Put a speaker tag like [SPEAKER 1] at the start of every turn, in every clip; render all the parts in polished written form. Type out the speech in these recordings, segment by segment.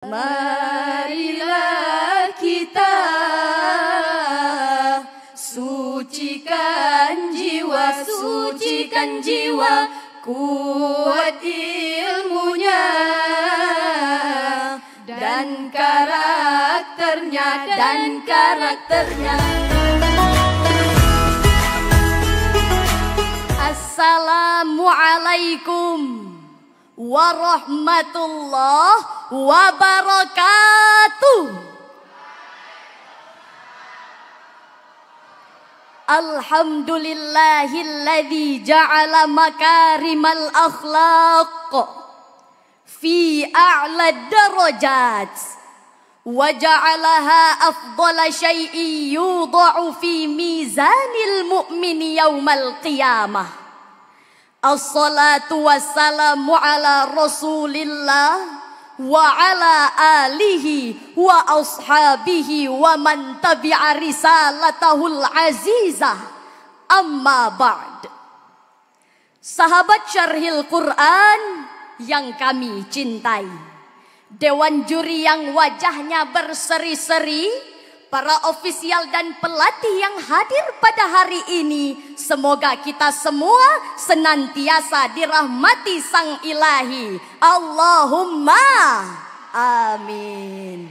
[SPEAKER 1] Marilah kita sucikan jiwa, kuat ilmunya dan karakternya. Assalamualaikum warahmatullahi wabarakatuh. Alhamdulillahilladzi ja'ala makarimal akhlaq fi a'la darajat wa ja'alaha afdala syai'in yudha'u fi mizanil mu'mini yaumal qiyamah. Assalatu wassalamu ala rasulillah wa ala alihi wa ashabihi wa man tabi'a risalatahul azizah, amma ba'd. Sahabat Syarhil Quran yang kami cintai, dewan juri yang wajahnya berseri-seri, para ofisial dan pelatih yang hadir pada hari ini, semoga kita semua senantiasa dirahmati Sang Ilahi. Allahumma amin.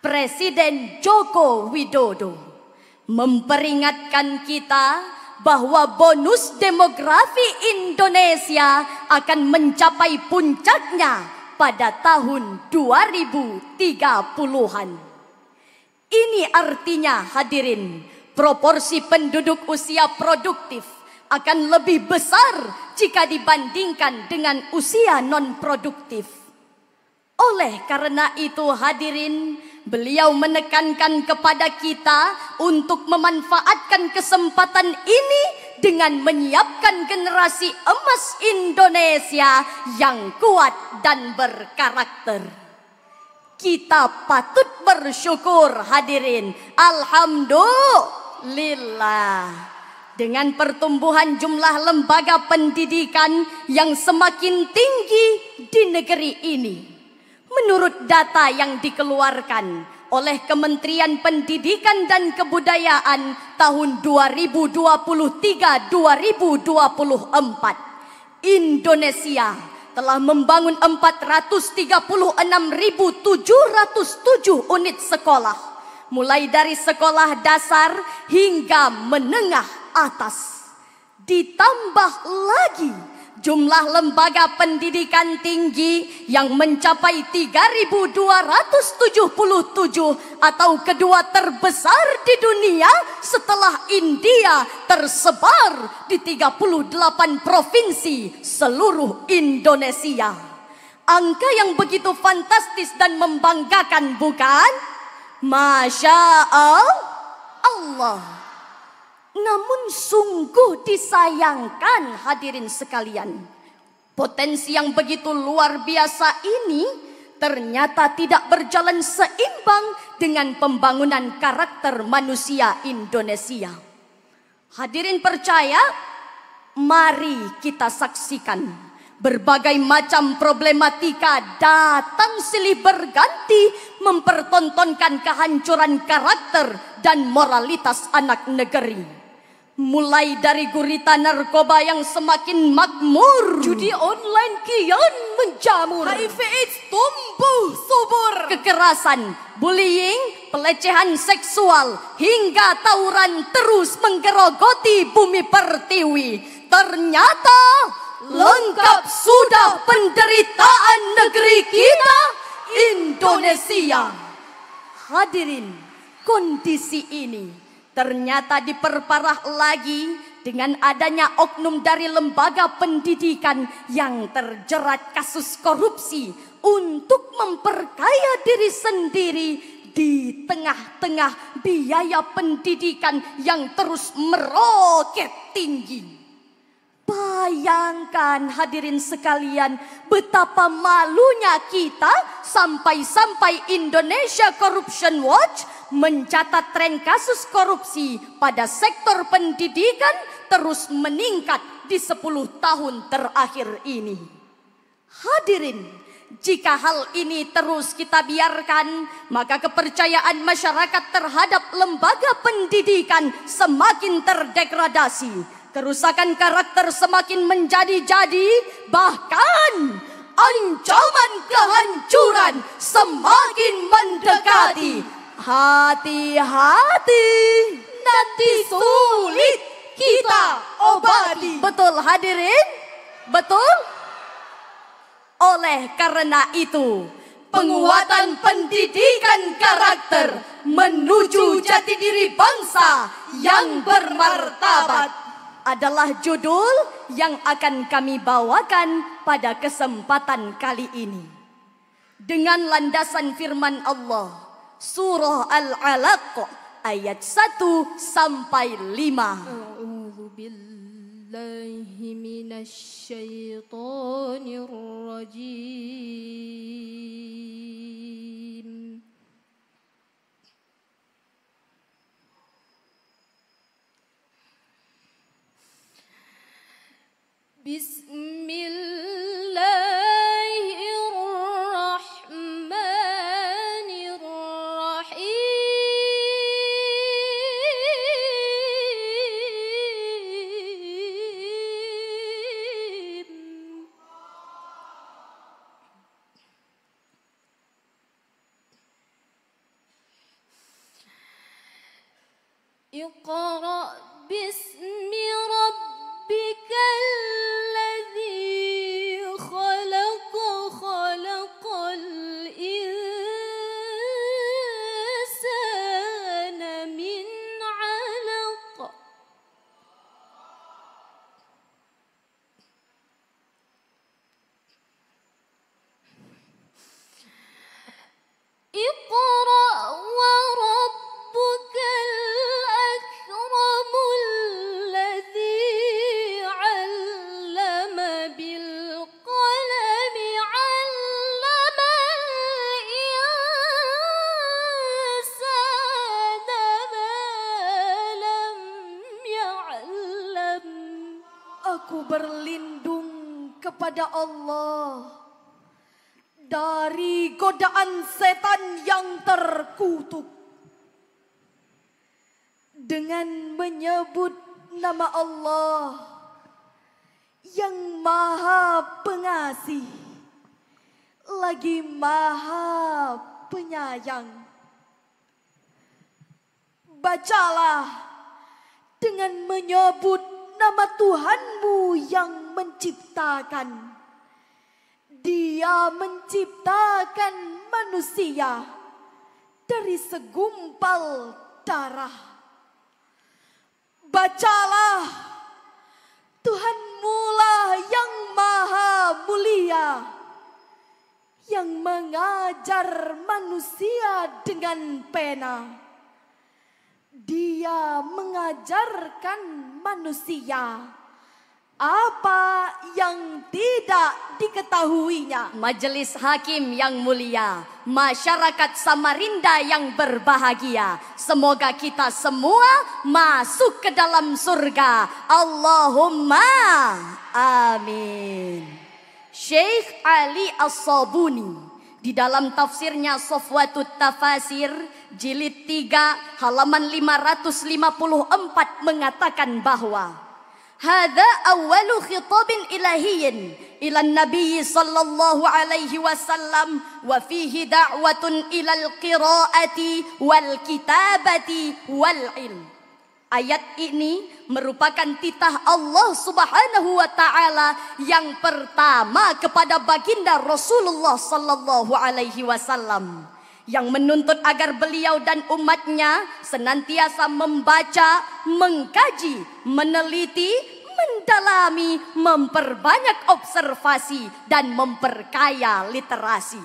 [SPEAKER 1] Presiden Joko Widodo memperingatkan kita bahwa bonus demografi Indonesia akan mencapai puncaknya pada tahun 2030-an. Ini artinya, hadirin, proporsi penduduk usia produktif akan lebih besar jika dibandingkan dengan usia non-produktif. Oleh karena itu, hadirin, beliau menekankan kepada kita untuk memanfaatkan kesempatan ini dengan menyiapkan generasi emas Indonesia yang kuat dan berkarakter. Kita patut bersyukur, hadirin. Alhamdulillah. Dengan pertumbuhan jumlah lembaga pendidikan yang semakin tinggi di negeri ini. Menurut data yang dikeluarkan oleh Kementerian Pendidikan dan Kebudayaan tahun 2023-2024, Indonesia telah membangun 436.707 unit sekolah, mulai dari sekolah dasar hingga menengah atas. Ditambah lagi jumlah lembaga pendidikan tinggi yang mencapai 3.277 atau kedua terbesar di dunia setelah India, tersebar di 38 provinsi seluruh Indonesia. Angka yang begitu fantastis dan membanggakan, bukan? Masya Allah. Namun sungguh disayangkan, hadirin sekalian, potensi yang begitu luar biasa ini ternyata tidak berjalan seimbang dengan pembangunan karakter manusia Indonesia. Hadirin percaya, mari kita saksikan berbagai macam problematika datang silih berganti mempertontonkan kehancuran karakter dan moralitas anak negeri. Mulai dari gurita narkoba yang semakin makmur, judi online kian menjamur, HIV AIDS tumbuh subur, kekerasan, bullying, pelecehan seksual, hingga tawuran terus menggerogoti bumi pertiwi. Ternyata lengkap sudah penderitaan negeri kita, Indonesia. Hadirin, kondisi ini ternyata diperparah lagi dengan adanya oknum dari lembaga pendidikan yang terjerat kasus korupsi untuk memperkaya diri sendiri di tengah-tengah biaya pendidikan yang terus meroket tinggi. Bayangkan, hadirin sekalian, betapa malunya kita sampai-sampai Indonesia Corruption Watch mencatat tren kasus korupsi pada sektor pendidikan terus meningkat di 10 tahun terakhir ini. Hadirin, Jika hal ini terus kita biarkan, maka kepercayaan masyarakat terhadap lembaga pendidikan semakin terdegradasi. Kerusakan karakter semakin menjadi-jadi, bahkan ancaman kehancuran semakin mendekati. Hati-hati, nanti sulit kita obati. Betul hadirin? Betul? Oleh karena itu, penguatan pendidikan karakter menuju jati diri bangsa yang bermartabat adalah judul yang akan kami bawakan pada kesempatan kali ini. Dengan landasan firman Allah, Surah Al-Alaq ayat 1 sampai 5. Billahi minasyaitonir rajim. Iqra bismi rabbikal ladzi khalaq, khalaqal insana min 'alaq. Iqra wa rabbukal Aku berlindung kepada Allah dari godaan setan yang terkutuk dengan menyebut nama Allah yang Maha Pengasih lagi Maha Penyayang. Bacalah dengan menyebut nama Tuhanmu yang menciptakan. Dia menciptakan manusia dari segumpal darah. Bacalah, Tuhanmu lah yang maha mulia, yang mengajar manusia dengan pena. Dia mengajarkan manusia apa yang tidak diketahuinya. Majelis hakim yang mulia, masyarakat Samarinda yang berbahagia, semoga kita semua masuk ke dalam surga. Allahumma amin. Syekh Ali As-Sabuni di dalam tafsirnya Safwatut Tafasir jilid 3 halaman 554 mengatakan bahwa hadza awwalu khitabin ilahiyyin ila Nabi sallallahu alaihi wasallam wa fihi da'watun ilal qiraati wal kitabati wal ilm. Ayat ini merupakan titah Allah Subhanahu wa taala yang pertama kepada baginda Rasulullah sallallahu alaihi wasallam, yang menuntut agar beliau dan umatnya senantiasa membaca, mengkaji, meneliti, mendalami, memperbanyak observasi dan memperkaya literasi.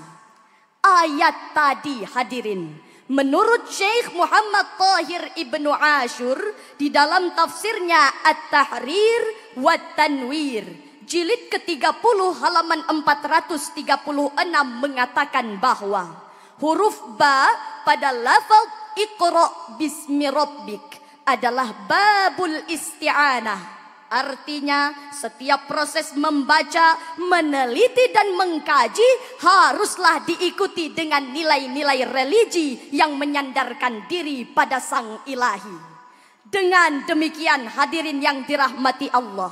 [SPEAKER 1] Ayat tadi hadirin, menurut Syekh Muhammad Tahir Ibnu Ashur di dalam tafsirnya At-Tahrir wa Tanwir jilid ke-30 halaman 436 mengatakan bahwa huruf ba pada lafaz Iqra bismi rabbik adalah babul isti'anah, Artinya setiap proses membaca, meneliti dan mengkaji haruslah diikuti dengan nilai-nilai religi yang menyandarkan diri pada Sang Ilahi. Dengan demikian hadirin yang dirahmati Allah,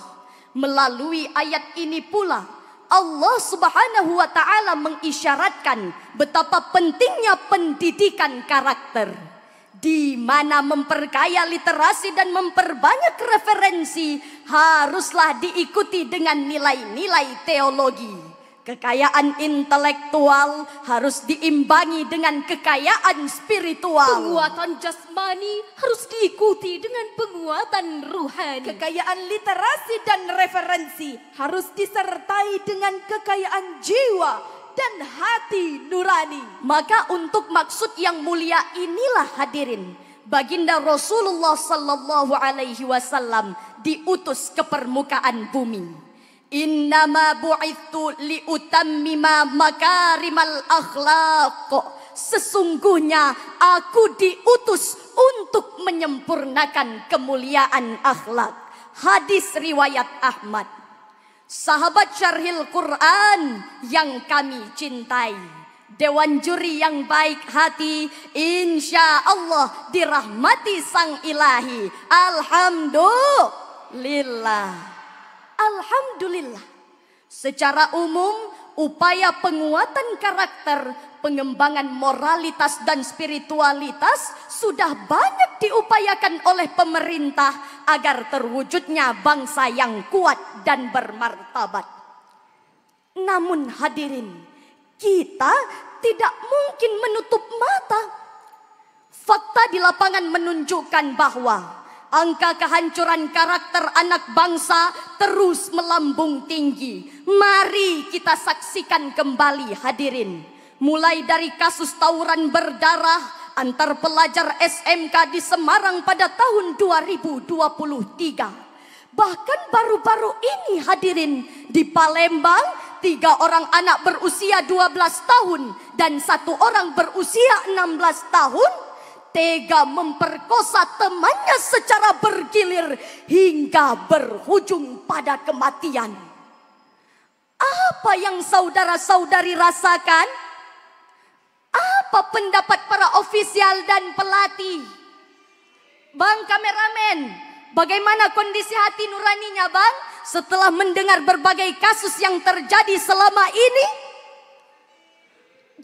[SPEAKER 1] melalui ayat ini pula Allah Subhanahu wa taala mengisyaratkan betapa pentingnya pendidikan karakter, di mana memperkaya literasi dan memperbanyak referensi haruslah diikuti dengan nilai-nilai teologi. Kekayaan intelektual harus diimbangi dengan kekayaan spiritual.
[SPEAKER 2] Penguatan jasmani harus diikuti dengan penguatan ruhani.
[SPEAKER 1] Kekayaan literasi dan referensi harus disertai dengan kekayaan jiwa dan hati nurani. Maka untuk maksud yang mulia inilah hadirin, baginda Rasulullah sallallahu alaihi wasallam diutus ke permukaan bumi. Innama bu'ithu liutammima makarimal akhlaq. Sesungguhnya aku diutus untuk menyempurnakan kemuliaan akhlak. Hadis riwayat Ahmad. Sahabat Syarhil Quran yang kami cintai, dewan juri yang baik hati, insya Allah dirahmati Sang Ilahi. Alhamdulillah. Alhamdulillah. Secara umum, upaya penguatan karakter, pengembangan moralitas dan spiritualitas sudah banyak diupayakan oleh pemerintah agar terwujudnya bangsa yang kuat dan bermartabat. Namun hadirin, kita tidak mungkin menutup mata. Fakta di lapangan menunjukkan bahwa angka kehancuran karakter anak bangsa terus melambung tinggi. Mari kita saksikan kembali hadirin. Mulai dari kasus tawuran berdarah antar pelajar SMK di Semarang pada tahun 2023. Bahkan baru-baru ini hadirin, di Palembang 3 orang anak berusia 12 tahun dan 1 orang berusia 16 tahun tega memperkosa temannya secara bergilir hingga berujung pada kematian. Apa yang saudara-saudari rasakan? Apa pendapat para ofisial dan pelatih? Bang kameramen, bagaimana kondisi hati nuraninya bang setelah mendengar berbagai kasus yang terjadi selama ini?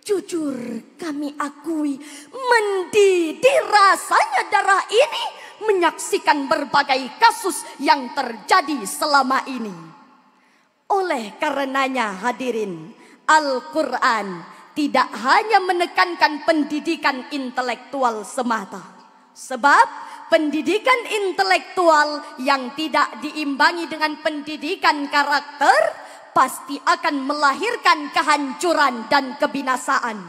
[SPEAKER 1] Jujur kami akui, mendidih rasanya darah ini menyaksikan berbagai kasus yang terjadi selama ini. Oleh karenanya hadirin, Al-Quran tidak hanya menekankan pendidikan intelektual semata. Sebab pendidikan intelektual yang tidak diimbangi dengan pendidikan karakter pasti akan melahirkan kehancuran dan kebinasaan.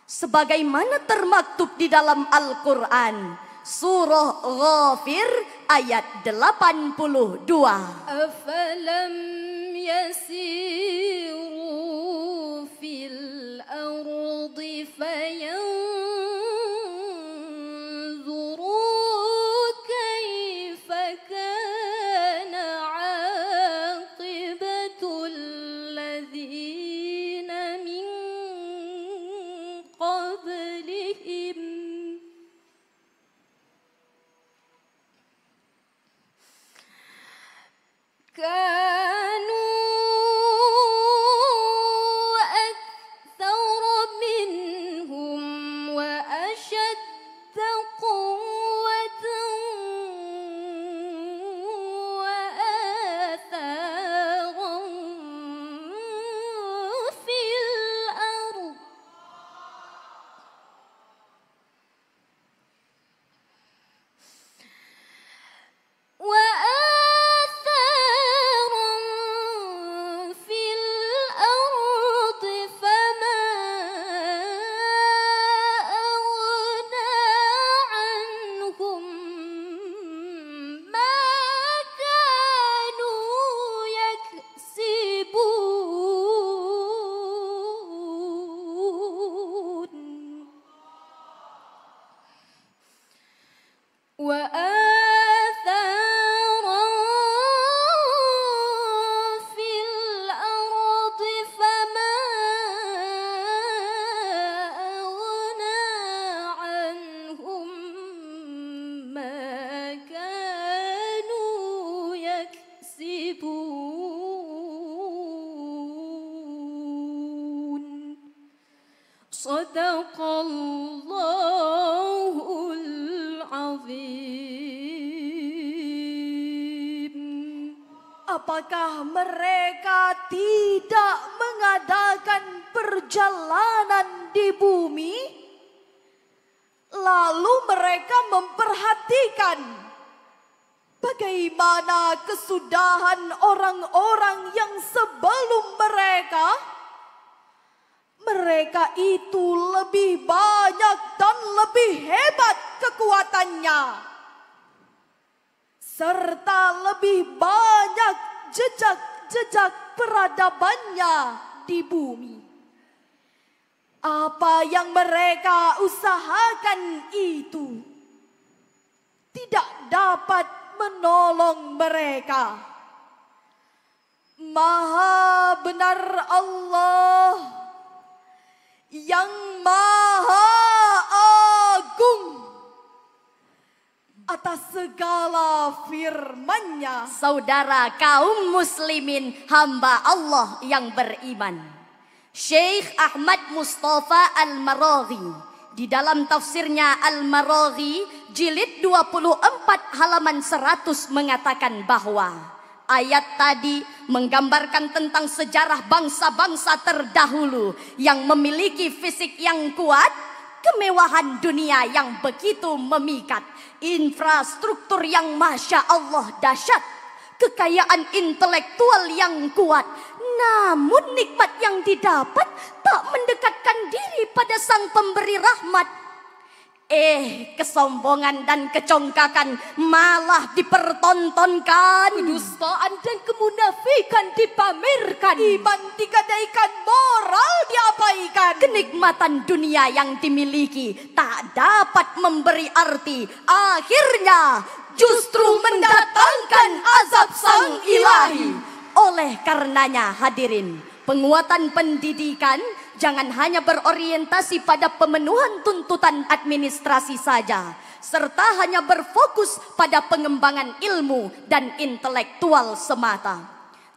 [SPEAKER 1] Sebagaimana termaktub di dalam Al-Quran, surah Ghafir ayat 82.
[SPEAKER 2] Afalam yasiru fil ardi fayanzuru kaifa kana aqibatul ladzina min qablihim kanu aktsara minhum wa ashadda quwwatan wa atharan fil ardh فما أغنى عنهم ما كانوا يكسبون وآثارا Sadaqallahul azim.
[SPEAKER 1] Apakah mereka tidak mengadakan perjalanan di bumi? Lalu mereka memperhatikan bagaimana kesudahan orang-orang yang sebelum mereka. Mereka itu lebih banyak dan lebih hebat kekuatannya, serta lebih banyak jejak-jejak peradabannya di bumi. Apa yang mereka usahakan itu tidak dapat menolong mereka. Maha benar Allah yang Maha Agung atas segala firman-Nya. Saudara kaum muslimin, hamba Allah yang beriman, Syekh Ahmad Mustafa Al-Maraghi di dalam tafsirnya Al-Maraghi jilid 24 halaman 100 mengatakan bahwa ayat tadi menggambarkan tentang sejarah bangsa-bangsa terdahulu yang memiliki fisik yang kuat, kemewahan dunia yang begitu memikat, infrastruktur yang masya Allah dahsyat, kekayaan intelektual yang kuat. Namun nikmat yang didapat tak mendekatkan diri pada sang pemberi rahmat. Kesombongan dan kecongkakan malah dipertontonkan.
[SPEAKER 2] Kedustaan dan kemunafikan dipamerkan.
[SPEAKER 1] Iman digadaikan, moral diabaikan. Kenikmatan dunia yang dimiliki tak dapat memberi arti. Akhirnya justru mendatangkan azab sang ilahi. Oleh karenanya hadirin, penguatan pendidikan jangan hanya berorientasi pada pemenuhan tuntutan administrasi saja, serta hanya berfokus pada pengembangan ilmu dan intelektual semata.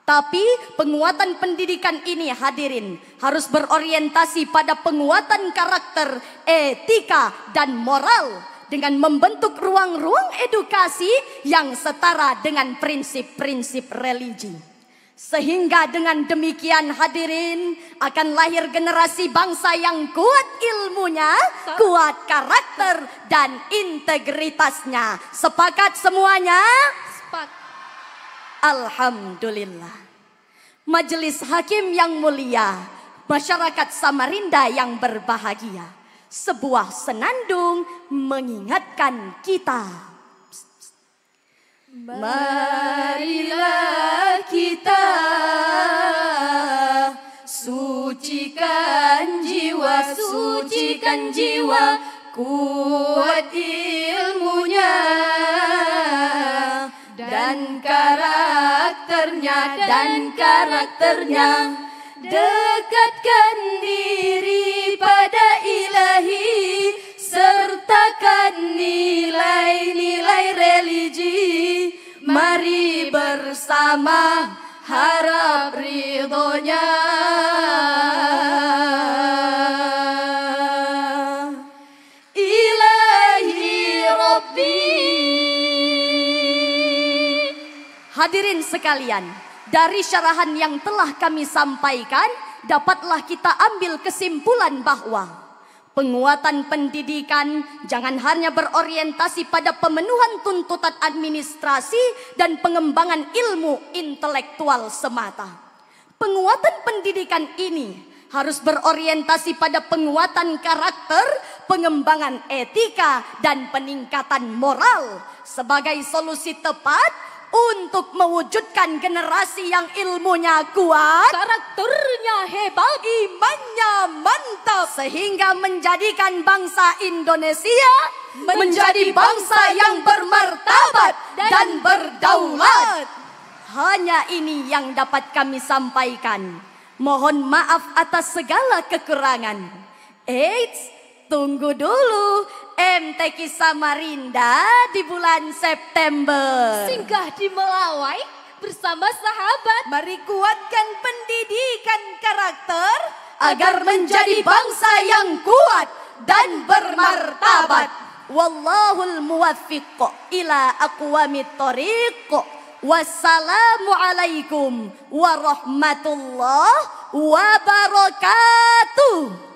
[SPEAKER 1] Tapi penguatan pendidikan ini hadirin harus berorientasi pada penguatan karakter, etika dan moral dengan membentuk ruang-ruang edukasi yang setara dengan prinsip-prinsip religi. Sehingga dengan demikian hadirin akan lahir generasi bangsa yang kuat ilmunya, kuat karakter dan integritasnya. Sepakat semuanya?
[SPEAKER 2] Sepakat.
[SPEAKER 1] Alhamdulillah. Majelis hakim yang mulia, masyarakat Samarinda yang berbahagia, sebuah senandung mengingatkan kita. Marilah kita sucikan jiwa, kuat ilmunya dan karakternya, dekatkan diri pada ilahi, sertakan nilai-nilai religi. Mari bersama harap ridhonya. Ilahi Rabbi. Hadirin sekalian, dari syarahan yang telah kami sampaikan, dapatlah kita ambil kesimpulan bahwa penguatan pendidikan jangan hanya berorientasi pada pemenuhan tuntutan administrasi dan pengembangan ilmu intelektual semata. Penguatan pendidikan ini harus berorientasi pada penguatan karakter, pengembangan etika, dan peningkatan moral sebagai solusi tepat untuk mewujudkan generasi yang ilmunya kuat,
[SPEAKER 2] karakternya hebat,
[SPEAKER 1] imannya mantap, sehingga menjadikan bangsa Indonesia menjadi bangsa yang bermartabat dan berdaulat. Hanya ini yang dapat kami sampaikan. Mohon maaf atas segala kekurangan. Tunggu dulu, MTQ Samarinda di bulan September.
[SPEAKER 2] Singgah di Melawai bersama sahabat.
[SPEAKER 1] Mari kuatkan pendidikan karakter, agar menjadi bangsa yang kuat dan bermartabat. Wallahul muwaffiq ila aqwamit thoriq. Wassalamualaikum warahmatullahi wabarakatuh.